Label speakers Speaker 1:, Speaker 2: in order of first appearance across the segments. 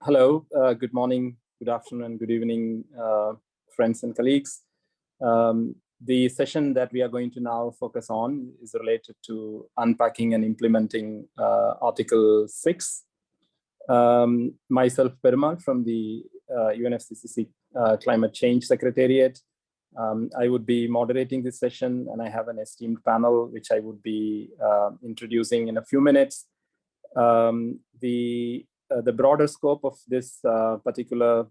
Speaker 1: Hello, good morning, good afternoon, good evening, friends and colleagues. The session that we are going to now focus on is related to unpacking and implementing Article 6. Myself, Perumal, from the UNFCCC Climate Change Secretariat. I would be moderating this session, and I have an esteemed panel, which I would be introducing in a few minutes. The broader scope of this particular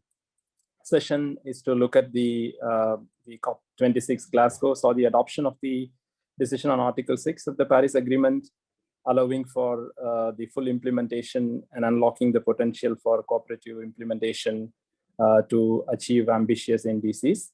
Speaker 1: session is to look at the COP26 Glasgow, saw the adoption of the decision on Article 6 of the Paris Agreement, allowing for the full implementation and unlocking the potential for cooperative implementation to achieve ambitious NDCs.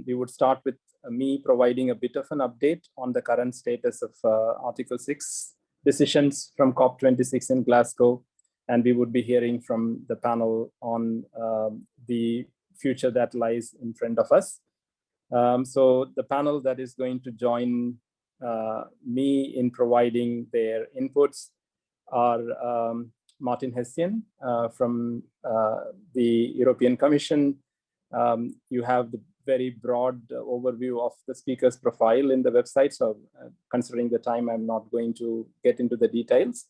Speaker 1: We would start with me providing a bit of an update on the current status of Article 6 decisions from COP26 in Glasgow, and we would be hearing from the panel on the future that lies in front of us. So the panel that is going to join me in providing their inputs are Martin Hessian from the European Commission. You have the very broad overview of the speaker's profile in the website. So considering the time, I'm not going to get into the details.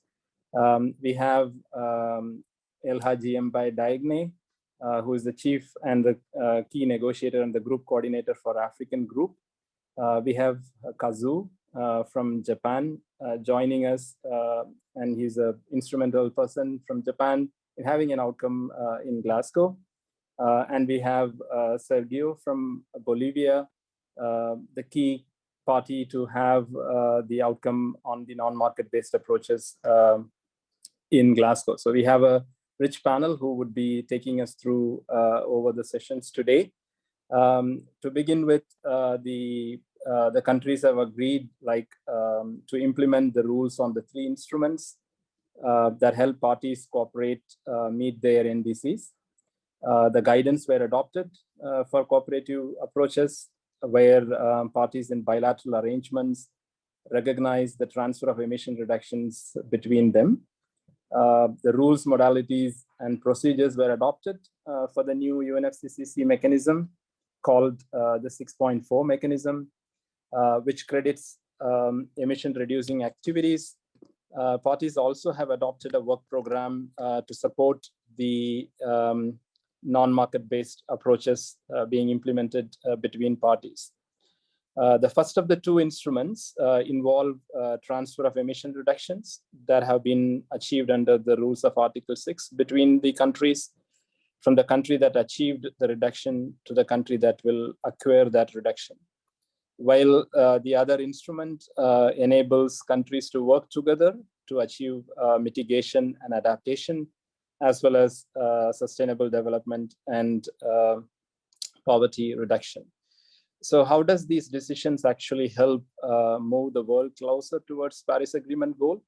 Speaker 1: We have Elhaji Mbai Diagne, who is the chief and the key negotiator and the group coordinator for African Group. We have Kazu from Japan joining us, and he's an instrumental person from Japan in having an outcome in Glasgow. And we have Sergio from Bolivia, the key party to have the outcome on the non-market-based approaches in Glasgow. So we have a rich panel who would be taking us through over the sessions today. To begin with, the countries have agreed to implement the rules on the 3 instruments that help parties cooperate meet their NDCs. The guidance were adopted for cooperative approaches where parties in bilateral arrangements recognize the transfer of emission reductions between them. The rules, modalities, and procedures were adopted for the new UNFCCC mechanism called the 6.4 mechanism, which credits emission reducing activities. Parties also have adopted a work program to support the non-market-based approaches being implemented between parties. The first of the 2 instruments involve transfer of emission reductions that have been achieved under the rules of Article 6 between the countries, from the country that achieved the reduction to the country that will acquire that reduction. While the other instrument enables countries to work together to achieve mitigation and adaptation, as well as sustainable development and poverty reduction. So how does these decisions actually help move the world closer towards Paris Agreement goal?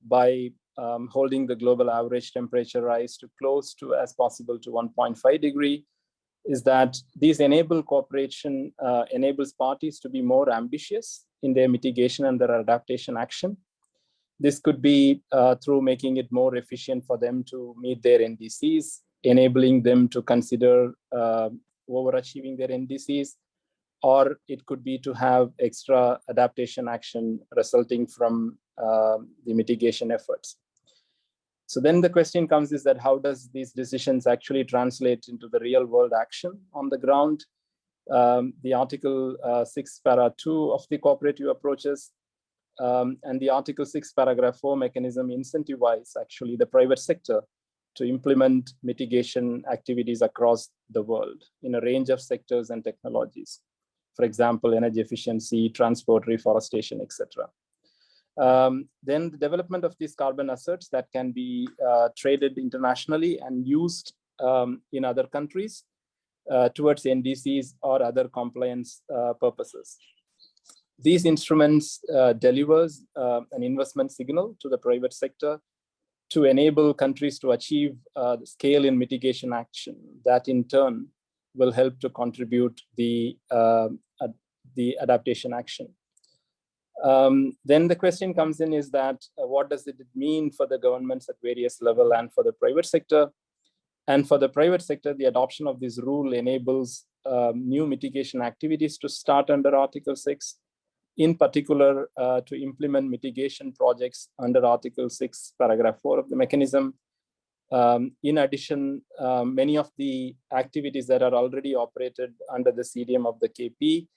Speaker 1: By holding the global average temperature rise to close to as possible to 1.5 degree, is that these enable cooperation, enables parties to be more ambitious in their mitigation and their adaptation action. This could be through making it more efficient for them to meet their NDCs, enabling them to consider overachieving their NDCs, or it could be to have extra adaptation action resulting from the mitigation efforts. So then the question comes is that how does these decisions actually translate into the real world action on the ground? The Article 6 para 2 of the cooperative approaches and the Article 6 paragraph 4 mechanism incentivize actually the private sector to implement mitigation activities across the world in a range of sectors and technologies. For example, energy efficiency, transport, reforestation, etc. Then the development of these carbon assets that can be traded internationally and used in other countries towards NDCs or other compliance purposes. These instruments delivers an investment signal to the private sector to enable countries to achieve scale in mitigation action that in turn will help to contribute the adaptation action. Then the question comes in is that what does it mean for the governments at various levels and for the private sector? And for the private sector, the adoption of this rule enables new mitigation activities to start under Article 6, in particular to implement mitigation projects under Article 6, paragraph 4 of the mechanism. In addition, many of the activities that are already operated under the CDM of the KP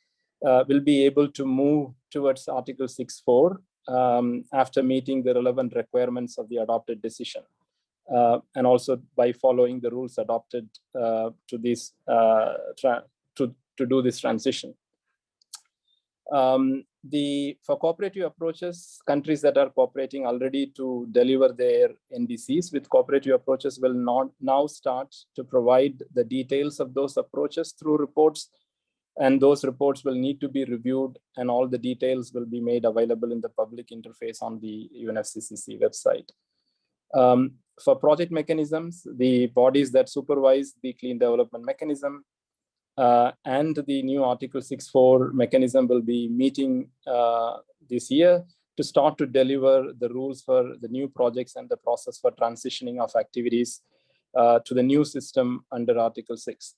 Speaker 1: will be able to move towards Article 6.4 after meeting the relevant requirements of the adopted decision. And also by following the rules adopted to do this transition. For cooperative approaches, countries that are cooperating already to deliver their NDCs with cooperative approaches will not now start to provide the details of those approaches through reports, and those reports will need to be reviewed, and all the details will be made available in the public interface on the UNFCCC website. For project mechanisms, the bodies that supervise the clean development mechanism and the new Article 6.4 mechanism will be meeting this year to start to deliver the rules for the new projects and the process for transitioning of activities to the new system under Article 6.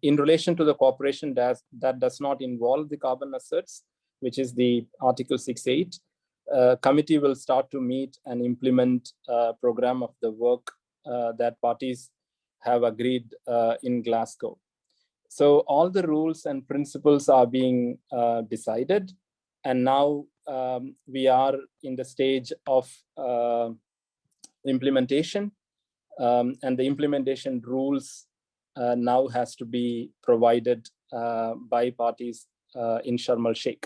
Speaker 1: In relation to the cooperation that does not involve the carbon assets, which is the Article 6.8, committee will start to meet and implement a program of the work that parties have agreed in Glasgow. So all the rules and principles are being decided, and now we are in the stage of implementation, and the implementation rules now has to be provided by parties in Sharm el-Sheikh.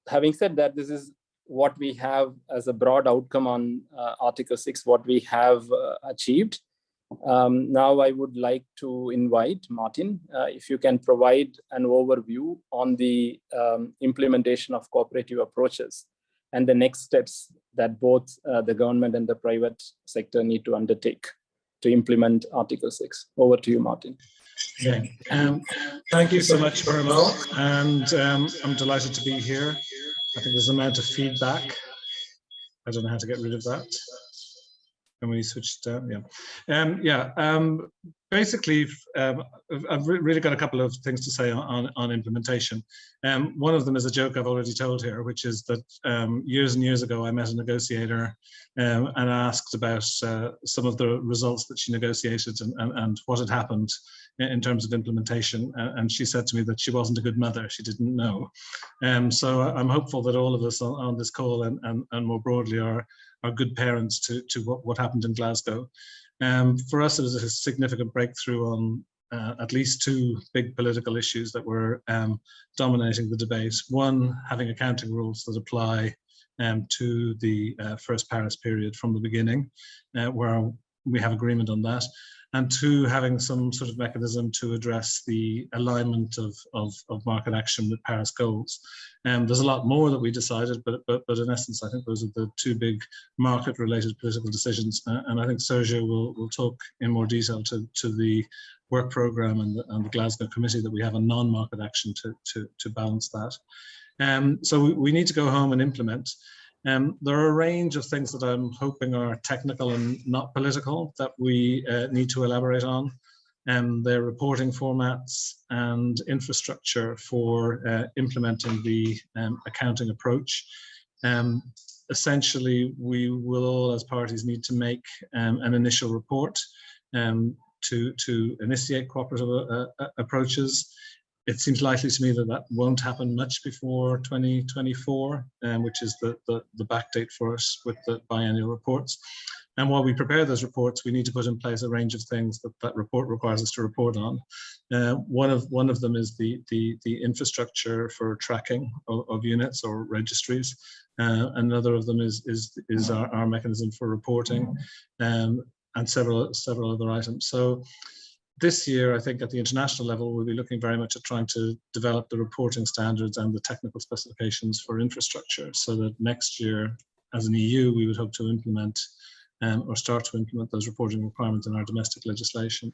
Speaker 1: Having said that, this is what we have as a broad outcome on Article 6, what we have achieved. Now I would like to invite Martin, if you can provide an overview on the implementation of cooperative approaches and the next steps that both the government and the private sector need to undertake to implement Article 6. Over to you, Martin.
Speaker 2: Okay. Thank you so much, Parimal, and I'm delighted to be here. I think there's an amount of feedback. I don't know how to get rid of that. Can we switch down? Yeah. Basically, I've really got a couple of things to say on implementation. One of them is a joke I've already told here, which is that years and years ago, I met a negotiator and asked about some of the results that she negotiated and what had happened in terms of implementation. And she said to me that she wasn't a good mother. She didn't know. So I'm hopeful that all of us on this call and more broadly are good parents to what happened in Glasgow. For us, it was a significant breakthrough on at least two big political issues that were dominating the debate. One, having accounting rules that apply to the first Paris period from the beginning, where we have agreement on that. And two, having some sort of mechanism to address the alignment of market action with Paris goals. There's a lot more that we decided, but in essence, I think those are the two big market-related political decisions. And I think Sergio will talk in more detail to the work program and the Glasgow committee that we have on non-market action to balance that. So we need to go home and implement. There are a range of things that I'm hoping are technical and not political that we need to elaborate on. Their reporting formats and infrastructure for implementing the accounting approach. Essentially, we will all as parties need to make an initial report to initiate cooperative approaches. It seems likely to me that won't happen much before 2024, which is the back date for us with the biannual reports. And while we prepare those reports, we need to put in place a range of things that report requires us to report on. One of them is the infrastructure for tracking of units or registries. Another of them is our mechanism for reporting, and several other items. So this year, I think at the international level, we'll be looking very much at trying to develop the reporting standards and the technical specifications for infrastructure, so that next year, as an EU, we would hope to implement or start to implement those reporting requirements in our domestic legislation.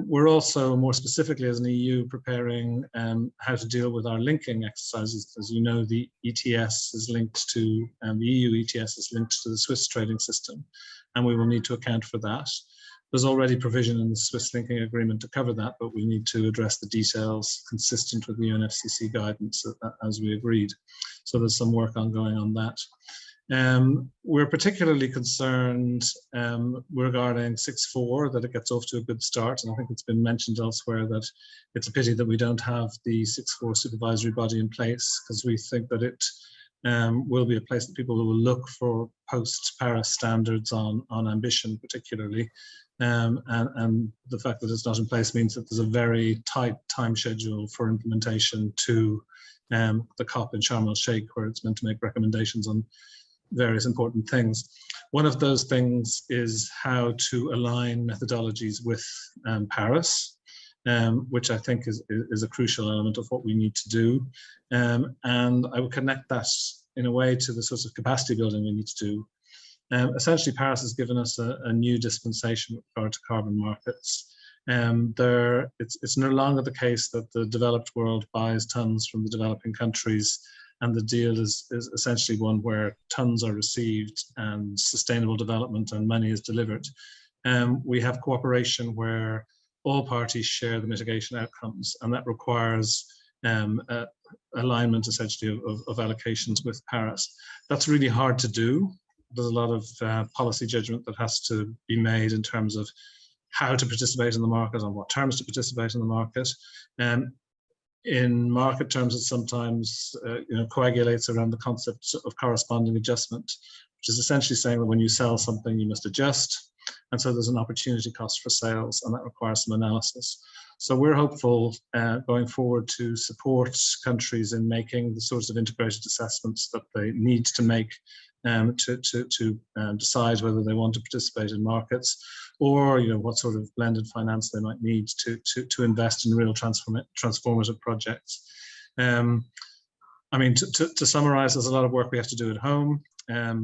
Speaker 2: We're also, more specifically as an EU, preparing how to deal with our linking exercises. As you know, the ETS is linked to, the EU ETS is linked to the Swiss trading system, and we will need to account for that. There's already provision in the Swiss linking agreement to cover that, but we need to address the details consistent with the UNFCCC guidance as we agreed. So there's some work ongoing on that. We're particularly concerned regarding 6.4, that it gets off to a good start. And I think it's been mentioned elsewhere that it's a pity that we don't have the 6.4 supervisory body in place, because we think that it will be a place that people will look for post-Paris standards on ambition, particularly. And the fact that it's not in place means that there's a very tight time schedule for implementation to the COP in Sharm el-Sheikh, where it's meant to make recommendations on various important things. One of those things is how to align methodologies with Paris, which I think is a crucial element of what we need to do. And I would connect that in a way to the sorts of capacity building we need to do. Essentially, Paris has given us a new dispensation with regard to carbon markets. It's no longer the case that the developed world buys tons from the developing countries, and the deal is essentially one where tons are received and sustainable development and money is delivered. We have cooperation where all parties share the mitigation outcomes, and that requires alignment essentially of allocations with Paris. That's really hard to do. There's a lot of policy judgment that has to be made in terms of how to participate in the market, on what terms to participate in the market. In market terms, it sometimes coagulates around the concept of corresponding adjustment, which is essentially saying that when you sell something, you must adjust. And so there's an opportunity cost for sales, and that requires some analysis. So we're hopeful going forward to support countries in making the sorts of integrated assessments that they need to make to decide whether they want to participate in markets, or what sort of blended finance they might need to invest in real transformative projects. I mean, to summarize, there's a lot of work we have to do at home.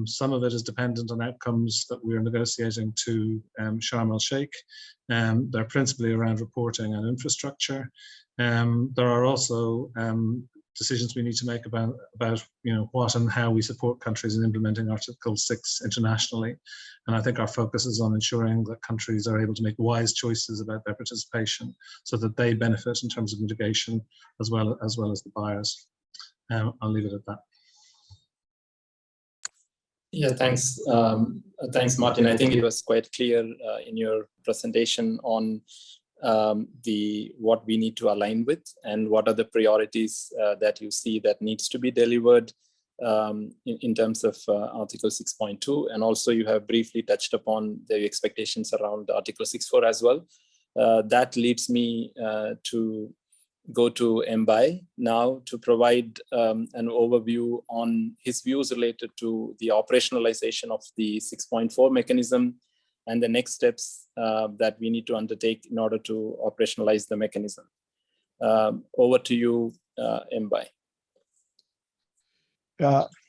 Speaker 2: Some of it is dependent on outcomes that we are negotiating to Sharm el-Sheikh. They're principally around reporting and infrastructure. There are also decisions we need to make about what and how we support countries in implementing Article 6 internationally. And I think our focus is on ensuring that countries are able to make wise choices about their participation so that they benefit in terms of mitigation as well as the buyers. I'll leave it at that.
Speaker 1: Yeah, thanks. Thanks, Martin. I think it was quite clear in your presentation on what we need to align with and what are the priorities that you see that needs to be delivered in terms of Article 6.2. And also you have briefly touched upon the expectations around Article 6.4 as well. That leads me to go to Mbai now to provide an overview on his views related to the operationalization of the 6.4 mechanism and the next steps that we need to undertake in order to operationalize the mechanism. Over to you, Mbai.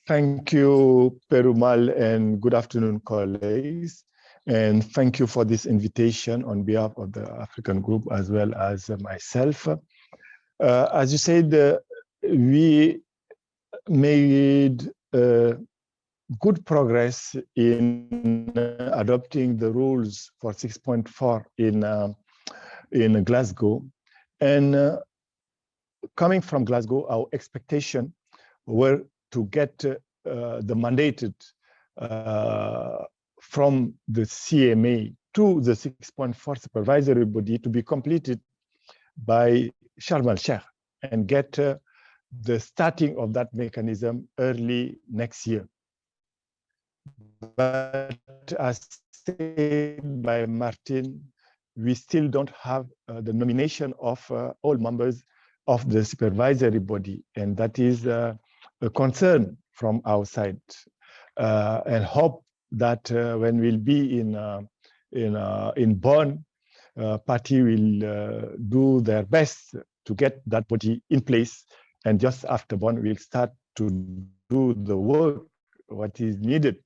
Speaker 3: Thank you, Perumal, and good afternoon, colleagues. And thank you for this invitation on behalf of the African Group as well as myself. As you said, we made good progress in adopting the rules for 6.4 in Glasgow. And coming from Glasgow, our expectation were to get the mandated from the CMA to the 6.4 supervisory body to be completed by Sharm el-Sheikh and get the starting of that mechanism early next year. But as said by Martin, we still don't have the nomination of all members of the supervisory body, and that is a concern from our side. And hope that when we'll be in Bonn, party will do their best to get that body in place, and just after Bonn we'll start to do the work what is needed,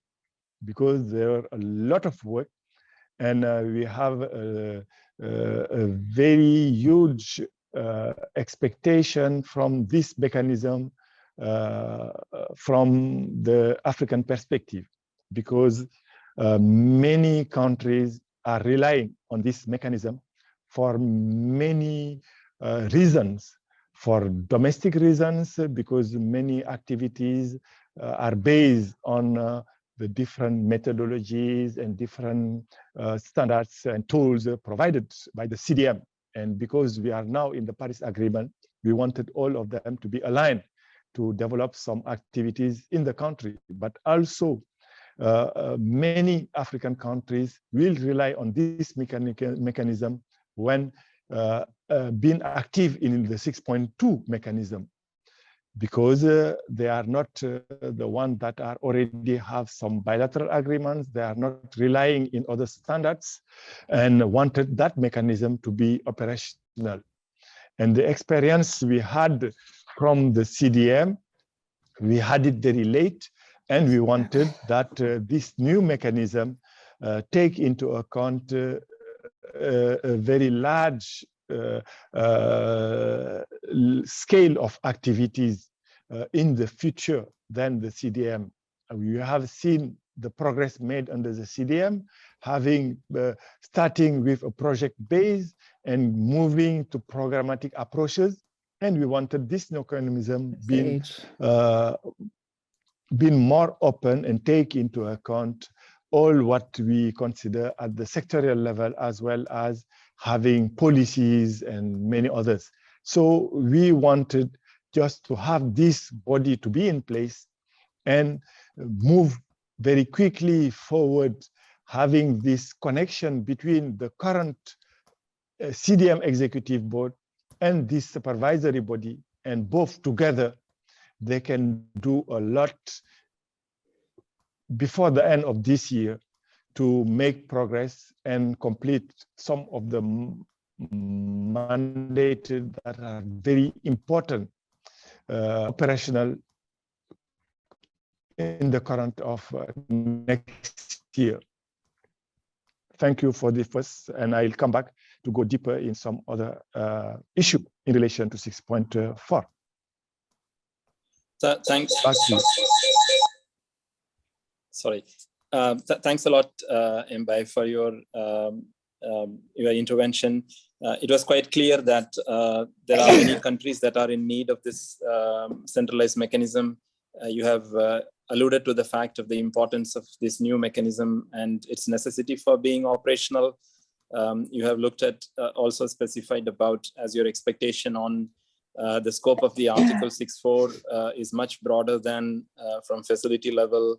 Speaker 3: because there are a lot of work, and we have a very huge expectation from this mechanism from the African perspective, because many countries are relying on this mechanism for many reasons. For domestic reasons, because many activities are based on the different methodologies and different standards and tools provided by the CDM. And because we are now in the Paris Agreement, we wanted all of them to be aligned to develop some activities in the country. But also, many African countries will rely on this mechanism when being active in the 6.2 mechanism, because they are not the ones that are already have some bilateral agreements. They are not relying in other standards and wanted that mechanism to be operational. And the experience we had from the CDM, we had it very late, and we wanted that this new mechanism take into account a very large scale of activities in the future than the CDM. We have seen the progress made under the CDM, having starting with a project base and moving to programmatic approaches. And we wanted this mechanism being more open and take into account all what we consider at the sectorial level, as well as having policies and many others. So we wanted just to have this body to be in place and move very quickly forward, having this connection between the current CDM executive board and this supervisory body, and both together, they can do a lot before the end of this year to make progress and complete some of the mandates that are very important operational in the current of next year. Thank you for the first, and I'll come back to go deeper in some other issue in relation to 6.4.
Speaker 1: Thanks. Sorry. Thanks a lot, Mbai, for your intervention. It was quite clear that there are many countries that are in need of this centralized mechanism. You have alluded to the fact of the importance of this new mechanism and its necessity for being operational. You have looked at also specified about as your expectation on the scope of the Article 6.4 is much broader than from facility level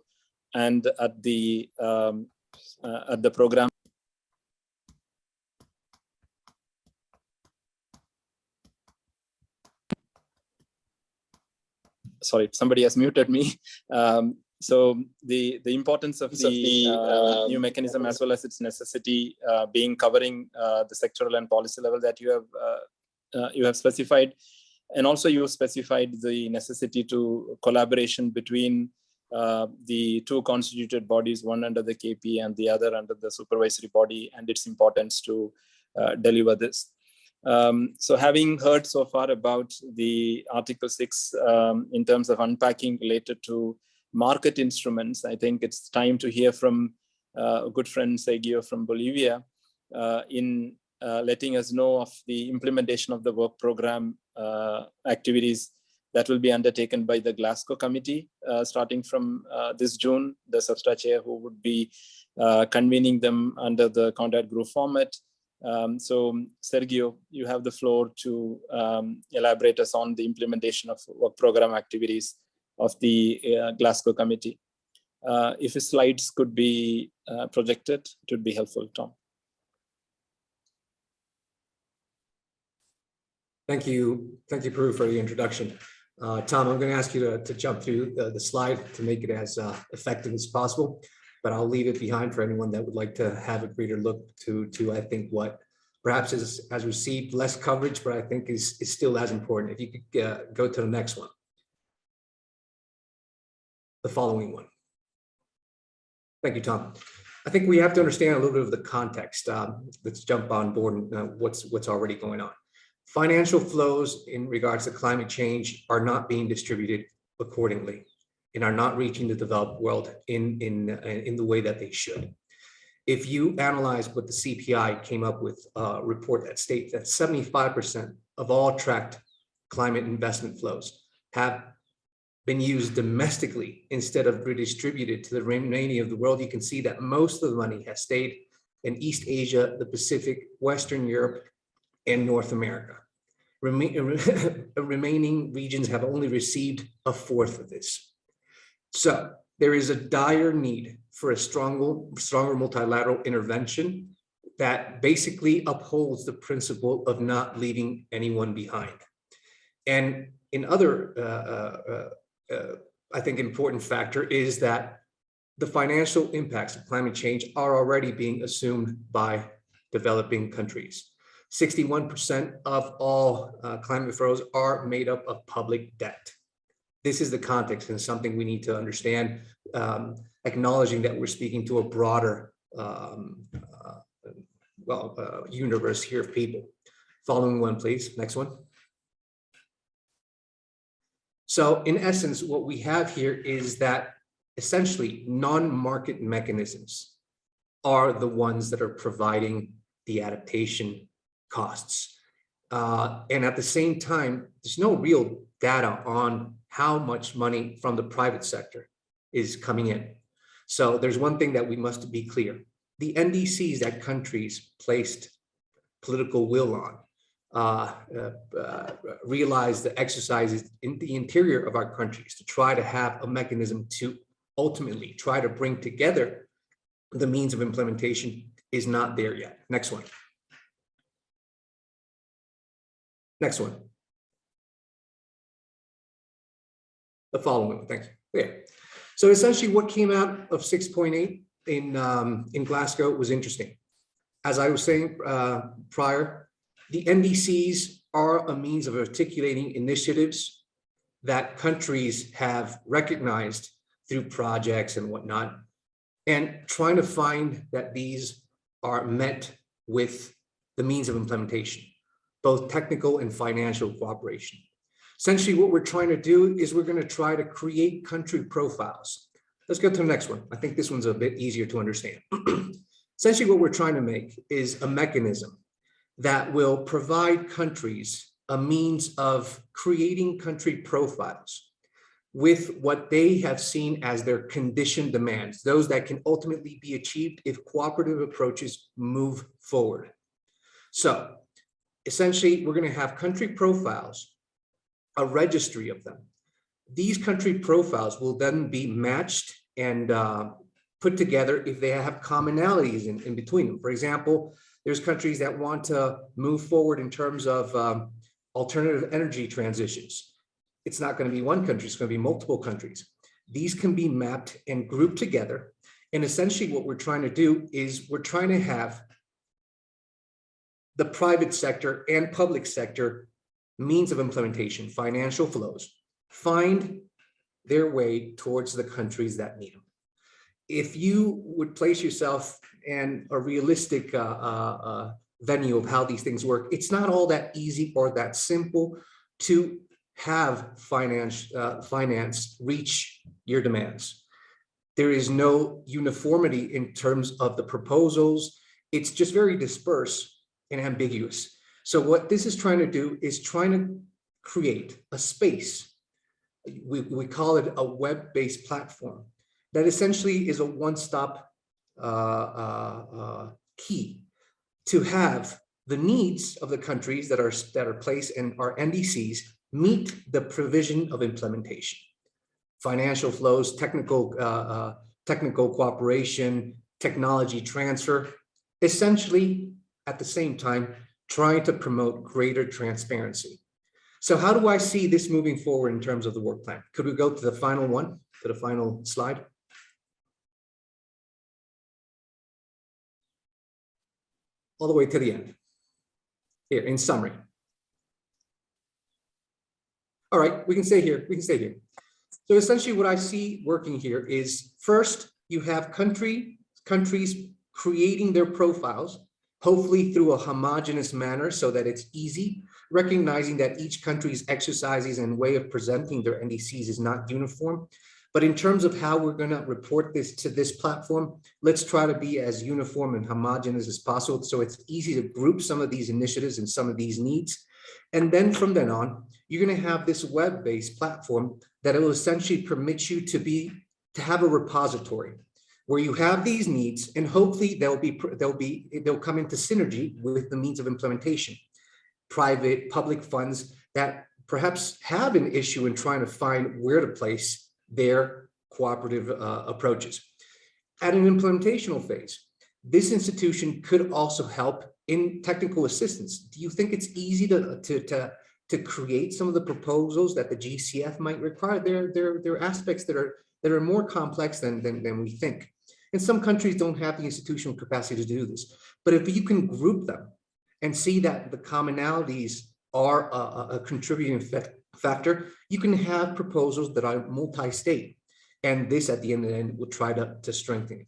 Speaker 1: and at the program. Sorry, somebody has muted me. So the importance of the new mechanism, as well as its necessity being covering the sectoral and policy level that you have specified, and also you specified the necessity to collaboration between the two constituted bodies, one under the KP and the other under the supervisory body, and its importance to deliver this. So having heard so far about the Article 6 in terms of unpacking related to market instruments, I think it's time to hear from a good friend Sergio from Bolivia in letting us know of the implementation of the work program activities that will be undertaken by the Glasgow committee starting from this June, the SUBSTA chair who would be convening them under the contact group format. So Sergio, you have the floor to elaborate us on the implementation of work program activities of the Glasgow committee. If the slides could be projected, it would be helpful, Tom.
Speaker 4: Thank you, Peru, for the introduction. Tom, I'm going to ask you to jump through the slide to make it as effective as possible, but I'll leave it behind for anyone that would like to have a greater look to I think what perhaps has received less coverage, but I think is still as important. If you could go to the next one. The following one. Thank you, Tom. I think we have to understand a little bit of the context. Let's jump on board and what's already going on. Financial flows in regards to climate change are not being distributed accordingly and are not reaching the developed world in the way that they should. If you analyze what the CPI came up with, a report that states that 75% of all tracked climate investment flows have been used domestically instead of redistributed to the remaining of the world, you can see that most of the money has stayed in East Asia, the Pacific, Western Europe, and North America. Remaining regions have only received a fourth of this. So there is a dire need for a stronger multilateral intervention that basically upholds the principle of not leaving anyone behind. And in other, I think, important factor is that the financial impacts of climate change are already being assumed by developing countries. 61% of all climate flows are made up of public debt. This is the context and something we need to understand, acknowledging that we're speaking to a broader universe here of people. Following one, please. Next one. So in essence, what we have here is that essentially non-market mechanisms are the ones that are providing the adaptation costs. And at the same time, there's no real data on how much money from the private sector is coming in. So there's one thing that we must be clear. The NDCs that countries placed political will on realize the exercises in the interior of our countries to try to have a mechanism to ultimately try to bring together the means of implementation is not there yet. Next one. Next one. The following one, thanks. Yeah. So essentially what came out of 6.8 in Glasgow was interesting. As I was saying prior, the NDCs are a means of articulating initiatives that countries have recognized through projects and whatnot, and trying to find that these are met with the means of implementation, both technical and financial cooperation. Essentially, what we're trying to do is we're going to try to create country profiles. Let's go to the next one. I think this one's a bit easier to understand. Essentially, what we're trying to make is a mechanism that will provide countries a means of creating country profiles with what they have seen as their conditioned demands, those that can ultimately be achieved if cooperative approaches move forward. So essentially, we're going to have country profiles, a registry of them. These country profiles will then be matched and put together if they have commonalities in between them. For example, there's countries that want to move forward in terms of alternative energy transitions. It's not going to be one country, it's going to be multiple countries. These can be mapped and grouped together. And essentially what we're trying to do is we're trying to have the private sector and public sector means of implementation, financial flows, find their way towards the countries that need them. If you would place yourself in a realistic venue of how these things work, it's not all that easy or that simple to have finance reach your demands. There is no uniformity in terms of the proposals. It's just very dispersed and ambiguous. So what this is trying to do is trying to create a space. We call it a web-based platform that essentially is a one-stop key to have the needs of the countries that are placed in our NDCs meet the provision of implementation. Financial flows, technical cooperation, technology transfer, essentially at the same time trying to promote greater transparency. So how do I see this moving forward in terms of the work plan? Could we go to the final one, to the final slide? All the way to the end. Here, in summary. All right, we can stay here, So essentially what I see working here is first, you have countries countries creating their profiles, hopefully through a homogeneous manner so that it's easy, recognizing that each country's exercises and way of presenting their NDCs is not uniform. But in terms of how we're going to report this to this platform, let's try to be as uniform and homogeneous as possible so it's easy to group some of these initiatives and some of these needs. And then from then on, you're going to have this web-based platform that will essentially permit you to have a repository where you have these needs, and hopefully they'll come into synergy with the means of implementation. Private, public funds that perhaps have an issue in trying to find where to place their cooperative approaches. At an implementational phase, this institution could also help in technical assistance. Do you think it's easy to create some of the proposals that the GCF might require? There are aspects that are more complex than we think. And some countries don't have the institutional capacity to do this. But if you can group them and see that the commonalities are a contributing factor, you can have proposals that are multi-state. And this at the end of the end will try to strengthen it.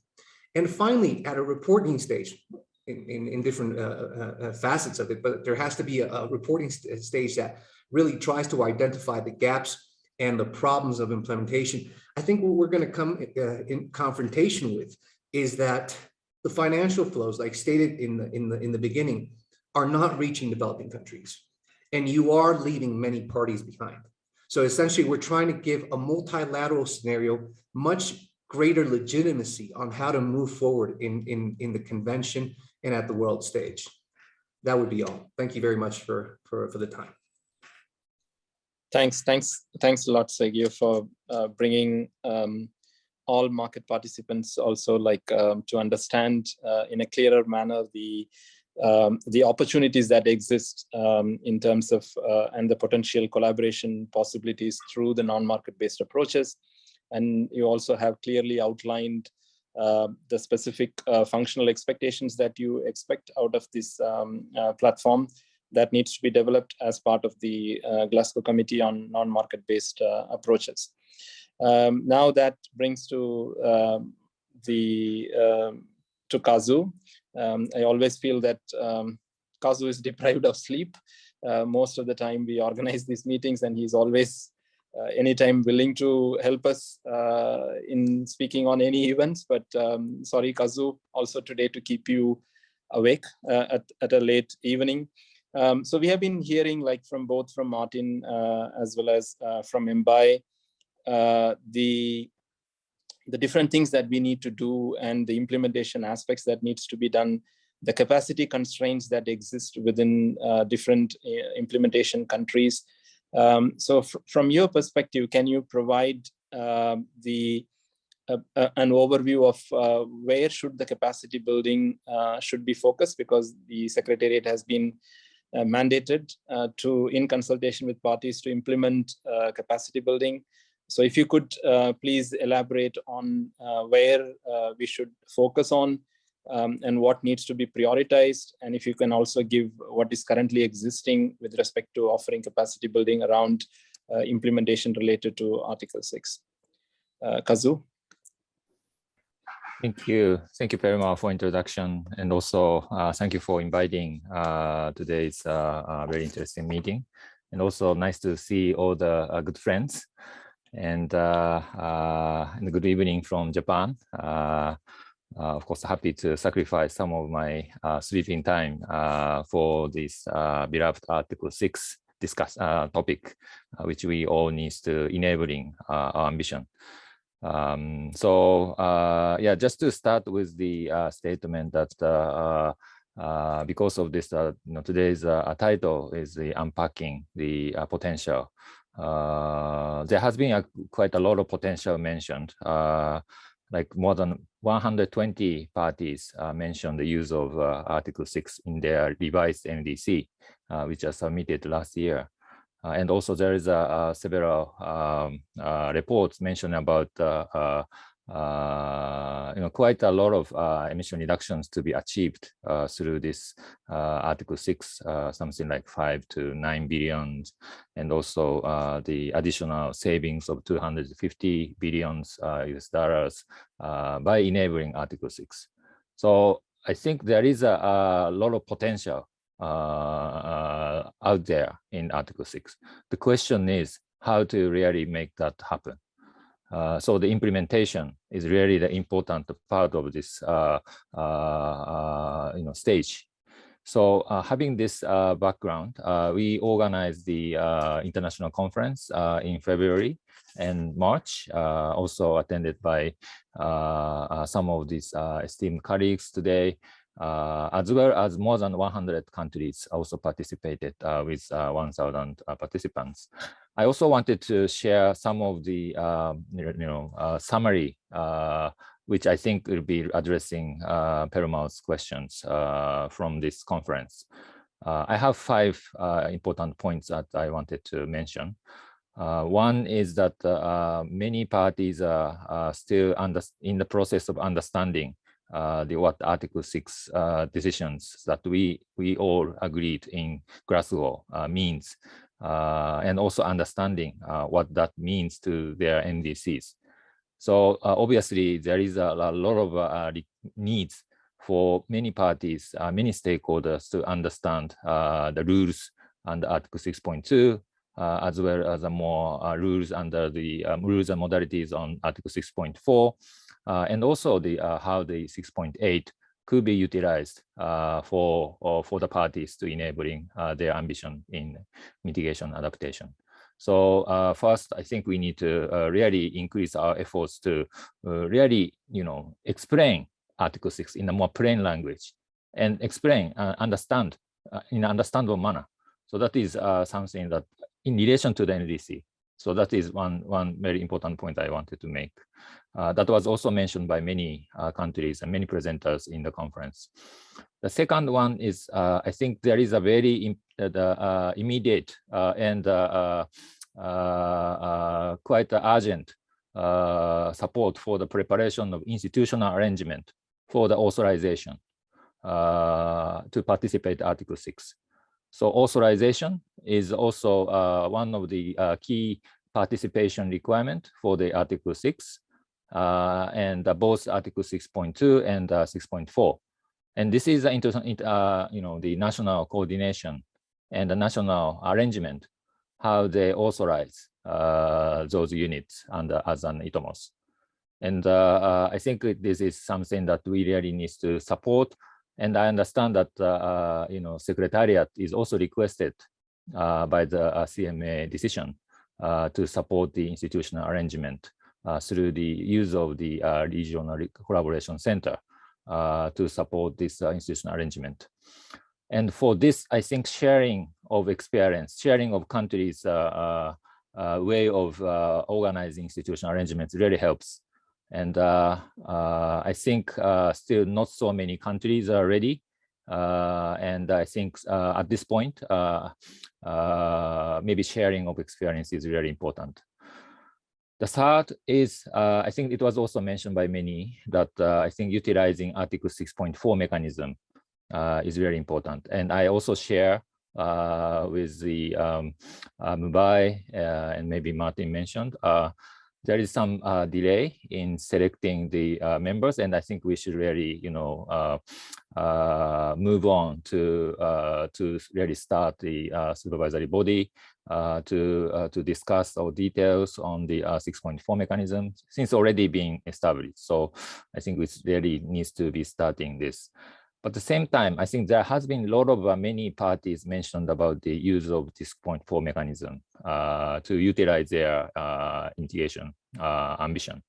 Speaker 4: And finally, at a reporting stage, in different facets of it, but there has to be a reporting stage that really tries to identify the gaps and the problems of implementation. I think what we're going to come in confrontation with is that the financial flows, like stated in the beginning, are not reaching developing countries, and you are leaving many parties behind. So essentially, we're trying to give a multilateral scenario much greater legitimacy on how to move forward in the convention and at the world stage. That would be all. Thank you very much for the time.
Speaker 1: Thanks a lot, Sergio, for bringing all market participants also to understand in a clearer manner the opportunities that exist in terms of and the potential collaboration possibilities through the non-market based approaches. And you also have clearly outlined the specific functional expectations that you expect out of this platform that needs to be developed as part of the Glasgow Committee on Non-Market-Based Approaches. Now that brings to Kazu. I always feel that Kazu is deprived of sleep. Most of the time we organize these meetings and he's always anytime willing to help us in speaking on any events. But sorry, Kazu, also today to keep you awake at a late evening. So we have been hearing from Martin as well as from Mbai, the different things that we need to do and the implementation aspects that needs to be done, the capacity constraints that exist within different implementation countries. So from your perspective, can you provide an overview of where should the capacity building should be focused? Because the Secretariat has been mandated in consultation with parties to implement capacity building. So if you could please elaborate on where we should focus on and what needs to be prioritized. And if you can also give what is currently existing with respect to offering capacity building around implementation related to Article 6. Kazu?
Speaker 5: Thank you. Thank you very much for introduction. And also thank you for inviting today's very interesting meeting. And also nice to see all the good friends. And good evening from Japan. Of course, happy to sacrifice some of my sleeping time for this beloved Article 6 topic, which we all need to enabling our ambition. Yeah, just to start with the statement that because of this, today's title is the Unpacking the Potential. There has been quite a lot of potential mentioned, like more than 120 parties mentioned the use of Article 6 in their revised NDC, which was submitted last year. And also there is several reports mentioned about quite a lot of emission reductions to be achieved through this Article 6, something like 5 to 9 billion, and also the additional savings of 250 billion US dollars by enabling Article 6. So I think there is a lot of potential out there in Article 6. The question is how to really make that happen. So the implementation is really the important part of this stage. So having this background, we organized the international conference in February and March, also attended by some of these esteemed colleagues today, as well as more than 100 countries also participated with 1,000 participants. I also wanted to share some of the summary, which I think will be addressing Perumal's questions from this conference. I have 5 important points that I wanted to mention. One is that many parties are still in the process of understanding what Article 6 decisions that we all agreed in Glasgow means, and also understanding what that means to their NDCs. So obviously there is a lot of needs for many parties, many stakeholders to understand the rules under Article 6.2, as well as more rules under the rules and modalities on Article 6.4, and also the how the 6.8 could be utilized for the parties to enabling their ambition in mitigation adaptation. So first, I think we need to really increase our efforts to really, explain Article 6 in a more plain language and explain, understand in an understandable manner. So that is something that in relation to the NDC. So that is one very important point I wanted to make. That was also mentioned by many countries and many presenters in the conference. The second one is, I think there is a very immediate and quite urgent support for the preparation of institutional arrangement for the authorization to participate in Article 6. So authorization is also one of the key participation requirement for the Article 6, and both Article 6.2 and 6.4. And this is the national coordination and the national arrangement, how they authorize those units as an ITOMOS. And I think this is something that we really need to support. And I understand that secretariat is also requested by the CMA decision to support the institutional arrangement through the use of the regional collaboration center to support this institutional arrangement. And for this, I think sharing of experience, sharing of countries' way of organizing institutional arrangements really helps. And I think still not so many countries are ready. And I think at this point, maybe sharing of experience is really important. The third is, I think it was also mentioned by many that I think utilizing Article 6.4 mechanism is very important. And I also share with the Mumbai and maybe Martin mentioned, there is some delay in selecting the members, and I think we should really, move on to really start the supervisory body to discuss all details on the 6.4 mechanism since already being established. So I think it really needs to be starting this. But at the same time, I think there has been a lot of many parties mentioned about the use of this 6.4 mechanism to utilize their mitigation ambition.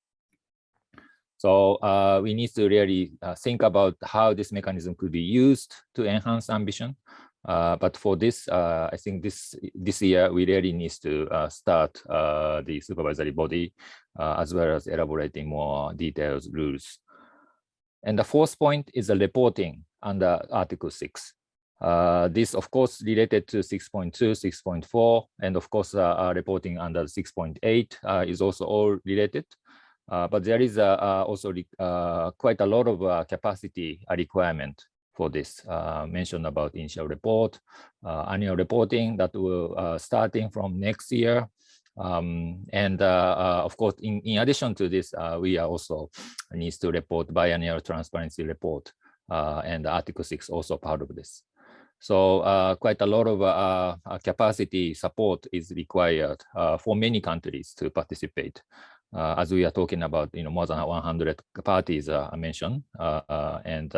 Speaker 5: So we need to really think about how this mechanism could be used to enhance ambition. But for this, I think this year we really need to start the supervisory body as well as elaborating more detailed rules. And the fourth point is the reporting under Article 6. This, of course, related to 6.2, 6.4, and of course, reporting under 6.8 is also all related. But there is also quite a lot of capacity requirement for this, mentioned about initial report, annual reporting that will starting from next year. Of course, in addition to this, we are also needs to report biannual transparency report, and Article 6 also part of this. So quite a lot of capacity support is required for many countries to participate. As we are talking about, more than 100 parties are mentioned, and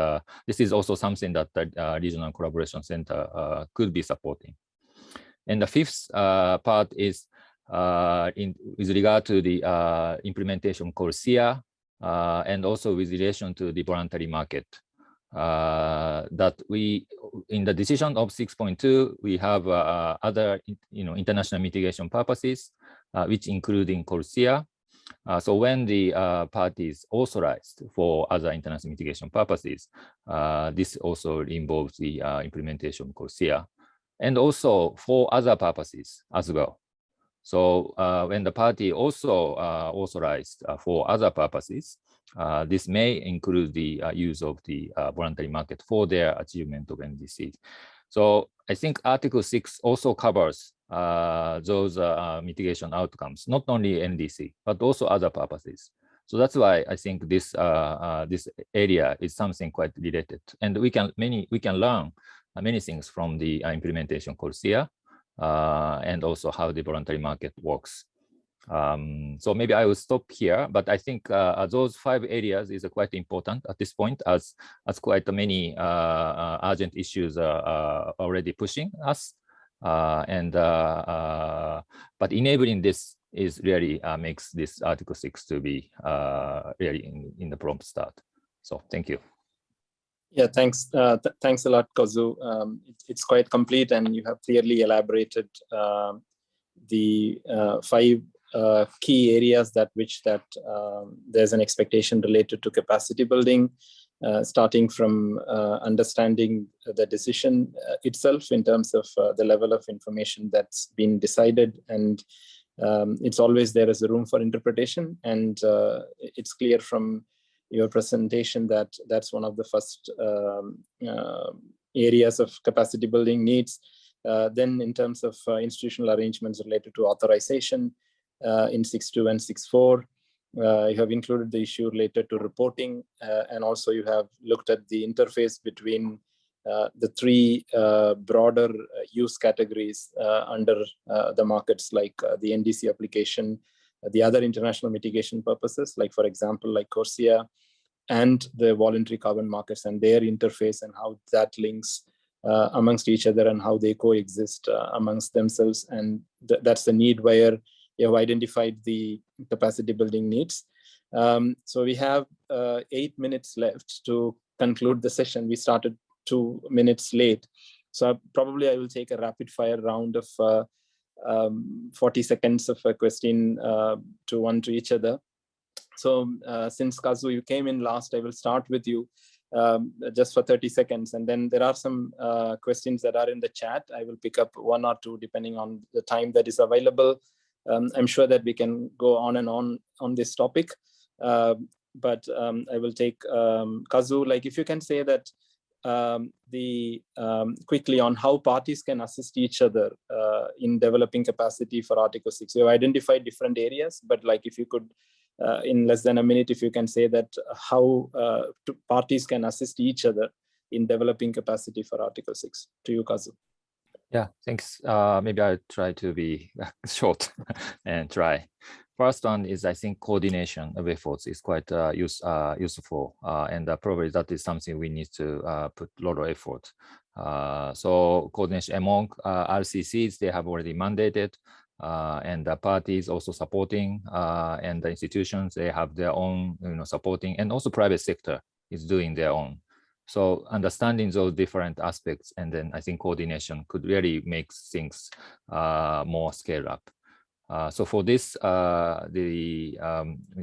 Speaker 5: this is also something that the Regional Collaboration Center could be supporting. And the fifth part is with regard to the implementation called SIA, and also with relation to the voluntary market. That we, in the decision of 6.2, we have other, international mitigation purposes, which including SIA. So when the parties authorized for other international mitigation purposes, this also involves the implementation SIA, and also for other purposes as well. So when the party also authorized for other purposes, this may include the use of the voluntary market for their achievement of NDCs. So I think Article 6 also covers those mitigation outcomes, not only NDC, but also other purposes. So that's why I think this this area is something quite related, and we can learn many things from the implementation called SIA, and also how the voluntary market works. So maybe I will stop here, but I think those 5 areas is quite important at this point, as quite many urgent issues are already pushing us, but enabling this is really makes this Article 6 to be really in the prompt start. So thank you.
Speaker 1: Yeah, thanks. Thanks a lot, Kazu. It's quite complete, and you have clearly elaborated the 5 key areas which there's an expectation related to capacity building, starting from understanding the decision itself in terms of the level of information that's been decided, and it's always there as a room for interpretation. And it's clear from your presentation that that's one of the first areas of capacity building needs. Then in terms of institutional arrangements related to authorization, in 6.2 and 6.4, you have included the issue related to reporting, and also you have looked at the interface between the 3 broader use categories under the markets, like the NDC application, the other international mitigation purposes, like for example, like SIA, and the voluntary carbon markets and their interface, and how that links amongst each other and how they coexist amongst themselves. And that's the need where you have identified the capacity building needs. So we have 8 minutes left to conclude the session. We started 2 minutes late. So probably I will take a rapid fire round of 40 seconds of a question to one to each other. So since Kazu, you came in last, I will start with you just for 30 seconds. And then there are some questions that are in the chat. I will pick up 1 or 2 depending on the time that is available. I'm sure that we can go on and on this topic. But I will take Kazu, like if you can say that quickly on how parties can assist each other in developing capacity for Article 6. You have identified different areas, but like if you could, in less than a minute, if you can say that how parties can assist each other in developing capacity for Article 6. To you, Kazu.
Speaker 5: Yeah, thanks. Maybe I'll try to be short and try. First one is, I think, coordination of efforts is quite useful, and probably that is something we need to put a lot of effort. So coordination among RCCs, they have already mandated, and the parties also supporting, and the institutions, they have their own, supporting, and also private sector is doing their own. So understanding those different aspects, and then I think coordination could really make things more scale up. So for this, the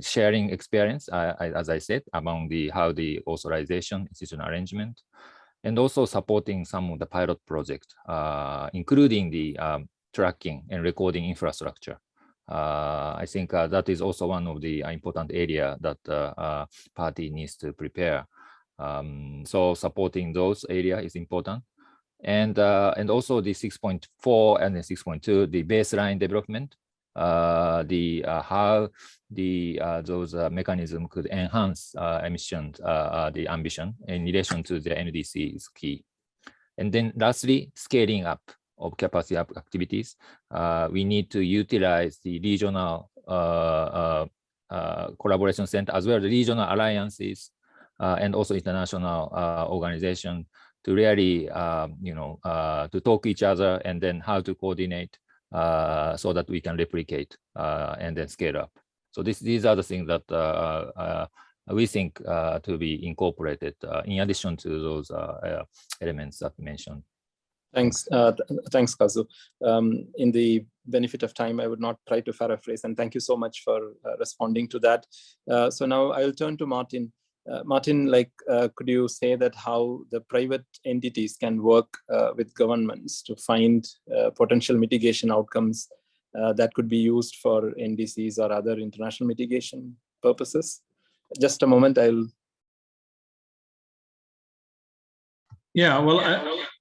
Speaker 5: sharing experience, as I said, among how the authorization, institutional arrangement, and also supporting some of the pilot project, including the tracking and recording infrastructure. I think that is also one of the important area that party needs to prepare. So supporting those area is important. And also the 6.4 and the 6.2, the baseline development, how those mechanisms could enhance emissions, the ambition in relation to the NDC is key. And then lastly, scaling up of capacity up activities. We need to utilize the regional collaboration center as well as the regional alliances and also international organization to really, to talk each other and then how to coordinate so that we can replicate and then scale up. So these are the things that we think to be incorporated in addition to those elements that mentioned.
Speaker 1: Thanks, thanks, Kazu. In the benefit of time, I would not try to paraphrase, and thank you so much for responding to that. So now I'll turn to Martin. Martin, could you say that how the private entities can work with governments to find potential mitigation outcomes that could be used for NDCs or other international mitigation purposes? Just a moment,
Speaker 2: Yeah, well,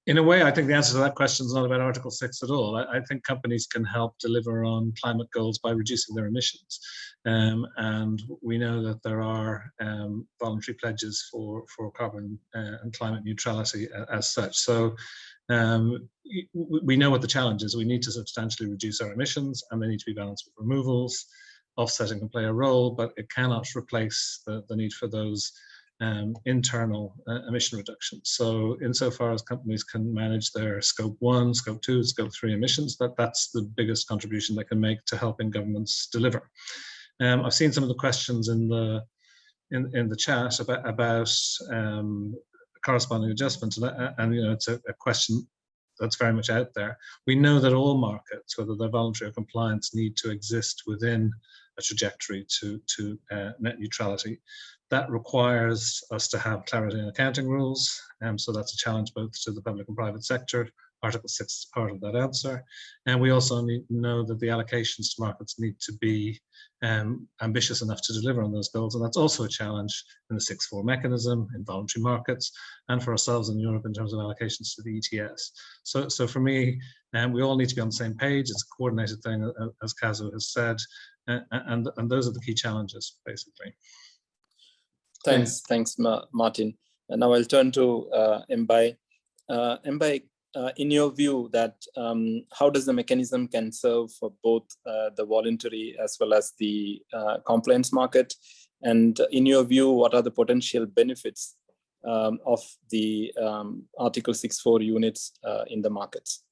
Speaker 2: in a way, I think the answer to that question is not about Article 6 at all. I think companies can help deliver on climate goals by reducing their emissions. And we know that there are voluntary pledges for carbon and climate neutrality as such. So we know what the challenge is. We need to substantially reduce our emissions, and they need to be balanced with removals. Offsetting can play a role, but it cannot replace the need for those internal emission reductions. So insofar as companies can manage their scope 1, scope 2, scope 3 emissions, that's the biggest contribution they can make to helping governments deliver. I've seen some of the questions in the chat about corresponding adjustments, and it's a question that's very much out there. We know that all markets, whether they're voluntary or compliance, need to exist within a trajectory to net neutrality. That requires us to have clarity in accounting rules, so that's a challenge both to the public and private sector. Article 6 is part of that answer. And we also know that the allocations to markets need to be ambitious enough to deliver on those goals, and that's also a challenge in the 6.4 mechanism, in voluntary markets, and for ourselves in Europe in terms of allocations to the ETS. So for me, we all need to be on the same page. It's a coordinated thing, as Kazu has said, and those are the key challenges, basically.
Speaker 1: Thanks, Martin. And now I'll turn to Mbai. Mbai, in your view, that how does the mechanism can serve for both the voluntary as well as the compliance market? And in your view, what are the potential benefits of the Article 6.4 units in the markets?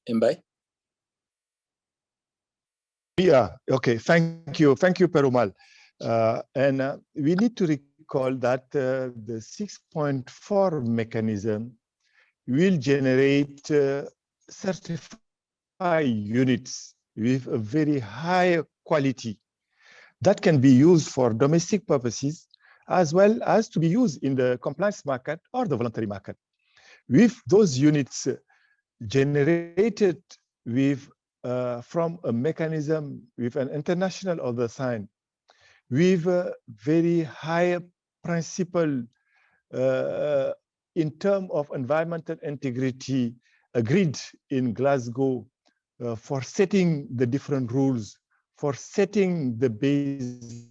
Speaker 1: Mbai?
Speaker 3: Yeah, okay, thank you, Perumal. And we need to recall that the 6.4 mechanism will generate certified units with a very high quality that can be used for domestic purposes as well as to be used in the compliance market or the voluntary market. With those units generated with from a mechanism with an international other sign, with a very high principle in terms of environmental integrity agreed in Glasgow for setting the different rules, for setting the base,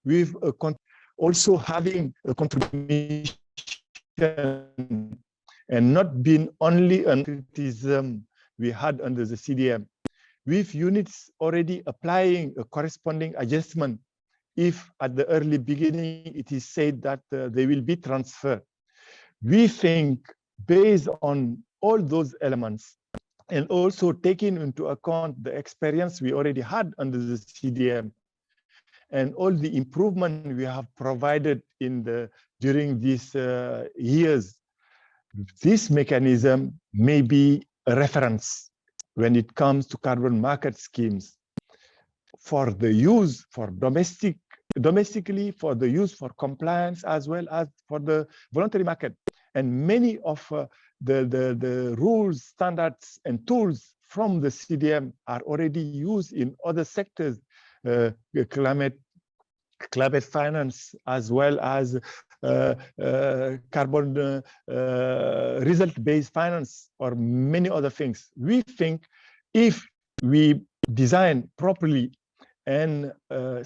Speaker 3: with also having a contribution and not being only a criticism we had under the CDM, with units already applying a corresponding adjustment if at the early beginning it is said that they will be transferred. We think based on all those elements and also taking into account the experience we already had under the CDM and all the improvement we have provided during these years, this mechanism may be a reference when it comes to carbon market schemes for the use for domestic domestically for the use for compliance as well as for the voluntary market. And many of the rules, standards, and tools from the CDM are already used in other sectors, climate finance, as well as carbon result-based finance, or many other things. We think if we design properly and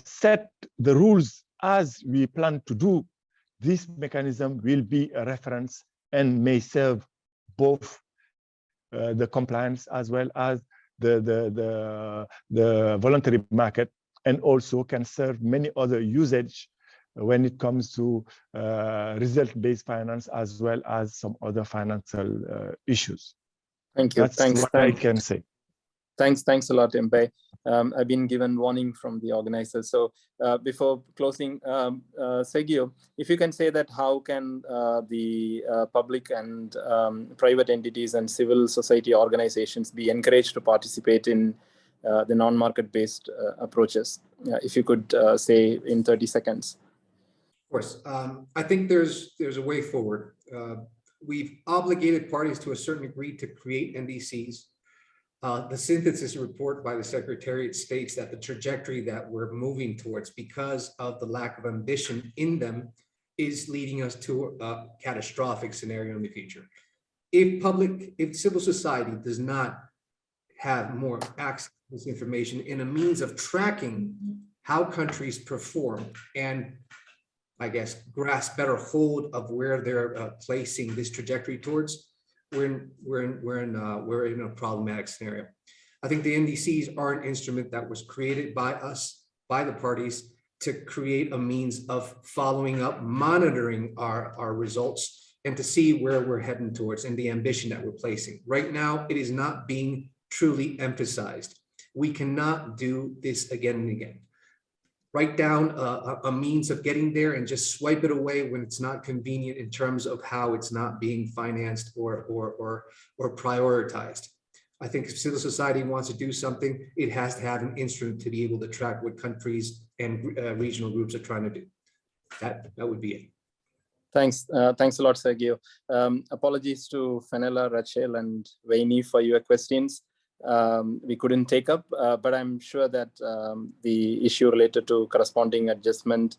Speaker 3: set the rules as we plan to do, this mechanism will be a reference and may serve both the compliance as well as the voluntary market, and also can serve many other usage when it comes to result-based finance as well as some other financial issues.
Speaker 1: Thank you.
Speaker 3: That's what I can say.
Speaker 1: Thanks a lot, Mpe. I've been given warning from the organizers. So before closing, Sergio, if you can say that how can the public and private entities and civil society organizations be encouraged to participate in the non-market-based approaches? If you could say in 30 seconds.
Speaker 4: Of course. I think there's a way forward. We've obligated parties to a certain degree to create NDCs. The synthesis report by the secretariat states that the trajectory that we're moving towards, because of the lack of ambition in them, is leading us to a catastrophic scenario in the future. If civil society does not have more access to this information in a means of tracking how countries perform and, I guess, grasp better hold of where they're placing this trajectory towards, we're in a problematic scenario. I think the NDCs are an instrument that was created by us, by the parties, to create a means of following up, monitoring our results, and to see where we're heading towards and the ambition that we're placing. Right now, it is not being truly emphasized. We cannot do this again and again. Write down a means of getting there and just swipe it away when it's not convenient in terms of how it's not being financed or prioritized. I think if civil society wants to do something, it has to have an instrument to be able to track what countries and regional groups are trying to do. That would be it.
Speaker 1: Thanks a lot, Sergio. Apologies to Fenella, Rachel, and Vaini for your questions. We couldn't take up, but I'm sure that the issue related to corresponding adjustment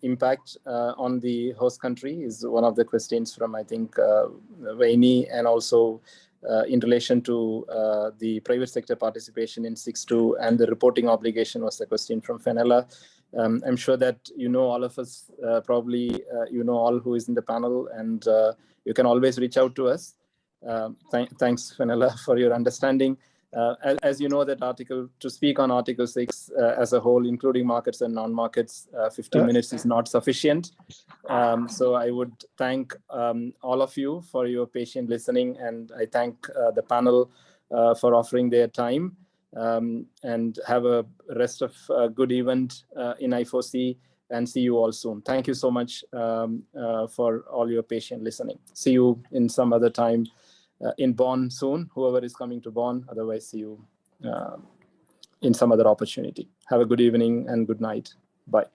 Speaker 1: impact on the host country is one of the questions from, I think, Vaini, and also in relation to the private sector participation in 6.2 and the reporting obligation was the question from Fenella. I'm sure that all of us, probably all who is in the panel, and you can always reach out to us. Thanks, Fenella, for your understanding. As you know, that to speak on Article 6 as a whole, including markets and non-markets, 15 minutes is not sufficient. So I would thank all of you for your patient listening, and I thank the panel for offering their time, and have a rest of a good event in I4C, and see you all soon. Thank you so much for all your patient listening. See you in some other time in Bonn soon, whoever is coming to Bonn. Otherwise, see you in some other opportunity. Have a good evening and good night. Bye.